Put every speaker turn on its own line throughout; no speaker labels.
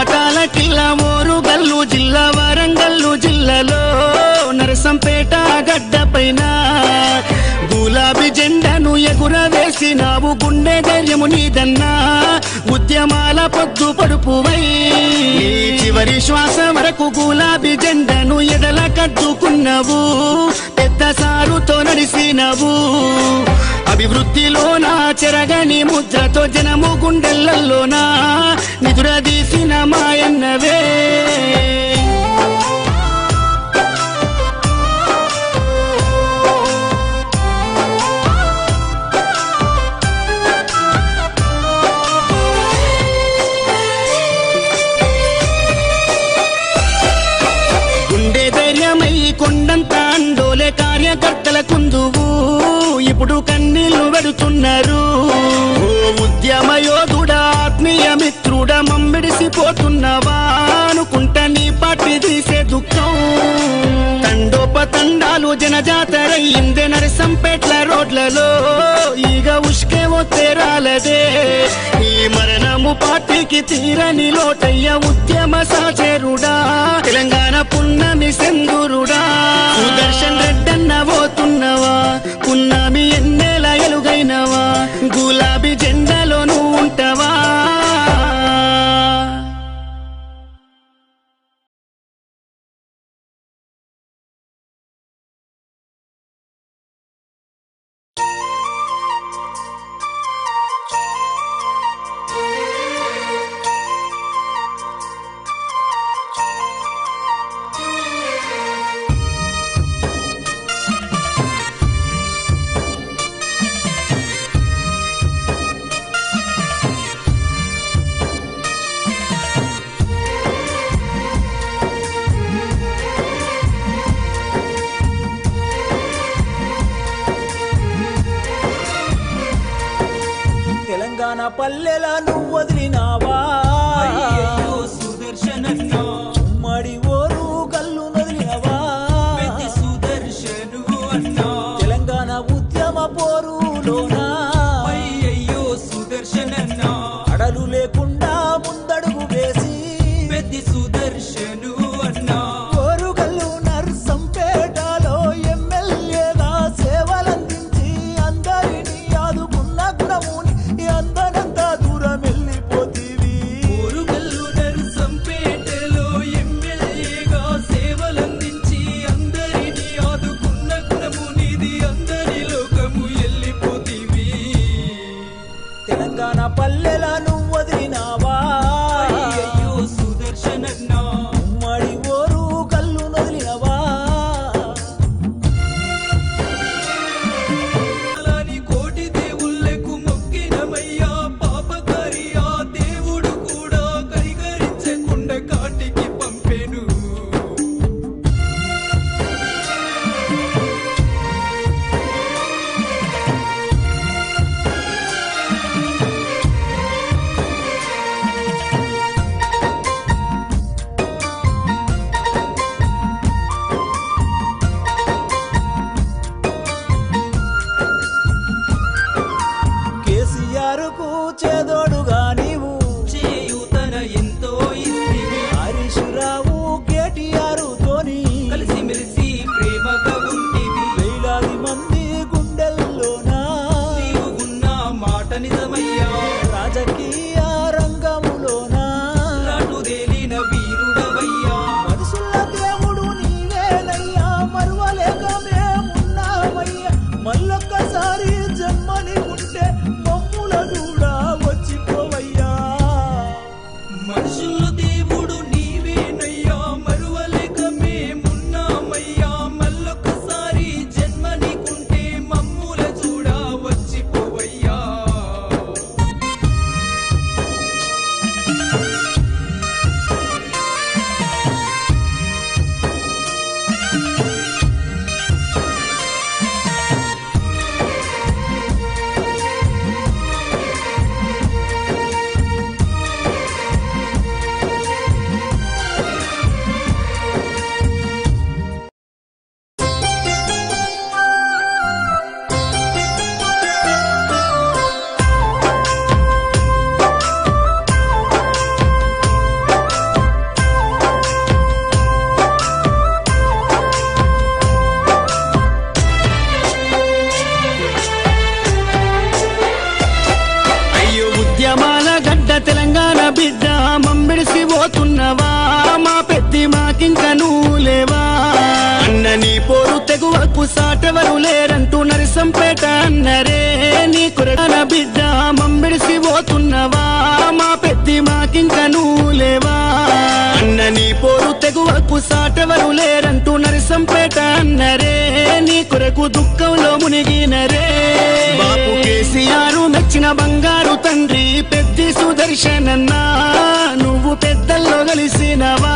పర్వతాల కిల్లా మోరుగల్లు జిల్లా వరంగల్లు జిల్లాలో నరసంపేట గడ్డ పైన గులాబీ జెండాను ఎగురవేసినావు గుండె ధైర్యము నీదన్నా ఉద్యమాల పొద్దు పడుపువై చివరి శ్వాస వరకు గులాబీ జెండాను ఎడల కద్దుకున్నావు పెద్ద సారుతో నడిసినవు అభివృద్ధిలోనా చెరగని ముద్రతో జనము గుండెలలోనా నిదురదీసిన మాయన్నవే గుండె ధైర్యమై కొండంత అండోలే కార్యకర్తల కుందువు ఇప్పుడు కన్నీళ్లు వెడుతున్నారు ఓ ఉద్యమ యోధుడా ఆత్మీయ మిత్రుడా మమ్మిడిసిపోతున్నవా అనుకుంటా నీ పార్టీ తీసే దుఃఖం తండోపతండాలు జనజాతరయ్యిందే నరసంపేట్ల రోడ్లలో ఈగ ఉష్కే తేరాలదే ఈ మరణము పార్టీకి తీరని లోటయ్య ఉద్యమ సాచేరుడా తెలంగాణ పున్నమి సెందురుడా సుదర్శన్ రెడ్డన్న పోతున్నవా పున్నమి ఎన్నేల ఎలుగైనవా గులాబీ జెండాలో నువ్వు ఉంటావా
తెలంగాణ పల్లెల నువ్వు వదిలినావా సుదర్శనన్న ఉమ్మడి ఓరు కల్లు వదిలినవా సుదర్శను అన్నా తెలంగాణ ఉద్యమ పోరులోనా అయ్యయ్యో సుదర్శనన్న అడలు లేకుండా ముందడుగు వేసి పెద్ద సుదర్శను అన్నా ఓరు కల్లు నర్సంపేటలో ఎమ్మెల్యేగా సేవలందించి అందరినీ ఆదుకున్న గుణముని అందనంతా దూరం వెళ్ళిపోతీవి ఓరుగల్లు నరసంపేటలో
సాటెవరు లేరంటూ నరసంపేట అన్నరే నీ కురన బిడ్డ మమ్మిడిసి పోతున్నవా మా పెద్ది మాకింక నువ్వు లేవా అన్న నీ పోరు తెగువకు సాటెవరు లేరంటూ నరసంపేట అన్నరే నీ కొరకు దుఃఖంలో మునిగినరే బాపు కేసీఆర్ మెచ్చిన బంగారు తండ్రి పెద్ది సుదర్శనన్నా నువ్వు పెద్దల్లో కలిసినవా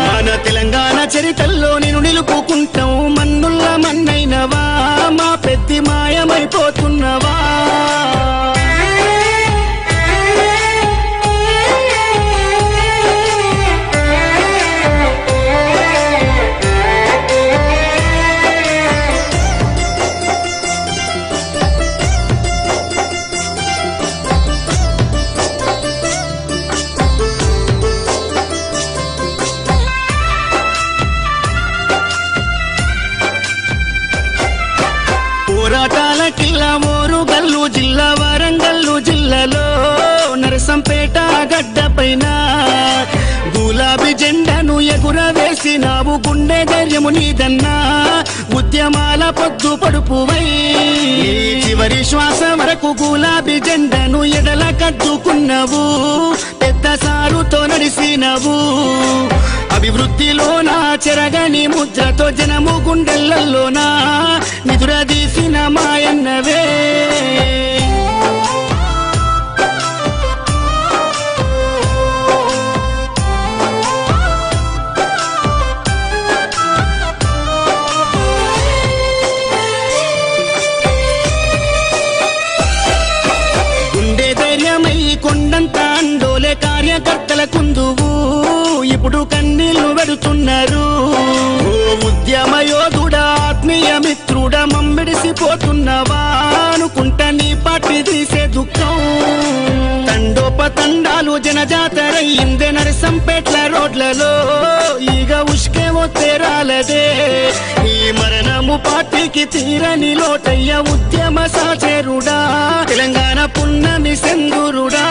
మన తెలంగాణ చరితల్లో నేను నిలుపుకుంటాం మన్నుల్ల మన్నైనవా మా పెద్ది మాయమైపోతున్నవా పోరాటాల కిల్లా మోరుగల్లు జిల్లా వరంగల్లు జిల్లాలో నరసంపేట గడ్డ పైన గులాబీ జెండాను ఎగురవేసినావు గుండె ధైర్యము నీదన్నా ఉద్యమాల పొద్దు పడుపువై చివరి శ్వాస వరకు గులాబీ జెండాను ఎడల కట్టుకున్నావు పెద్ద సారుతో నడిసినవు అభివృద్ధిలోనా చెరగని ముద్రతో జనము గుండెలలోనా నిదురదీసిన మాయన్నవే గుండె ధైర్యమై కొండంత అండోలే కార్యకర్తల కుందువు ఇప్పుడు కన్నీళ్లు పెడుతున్నారు ఓ ఉద్యమ యోధుడా ఆత్మీయ మిత్రుడా మమ్మిడిసిపోతున్నవా అనుకుంటా నీ పార్టీ తీసే దుఃఖం తండోపతండాలు జనజాతరయ్యిందే నరసంపేట్ల రోడ్లలో ఈగ ఉష్కేమో తేరాలదే ఈ మరణము పార్టీకి తీరని లోటయ్య ఉద్యమ సాచేరుడా తెలంగాణ పున్నమి సెందురుడా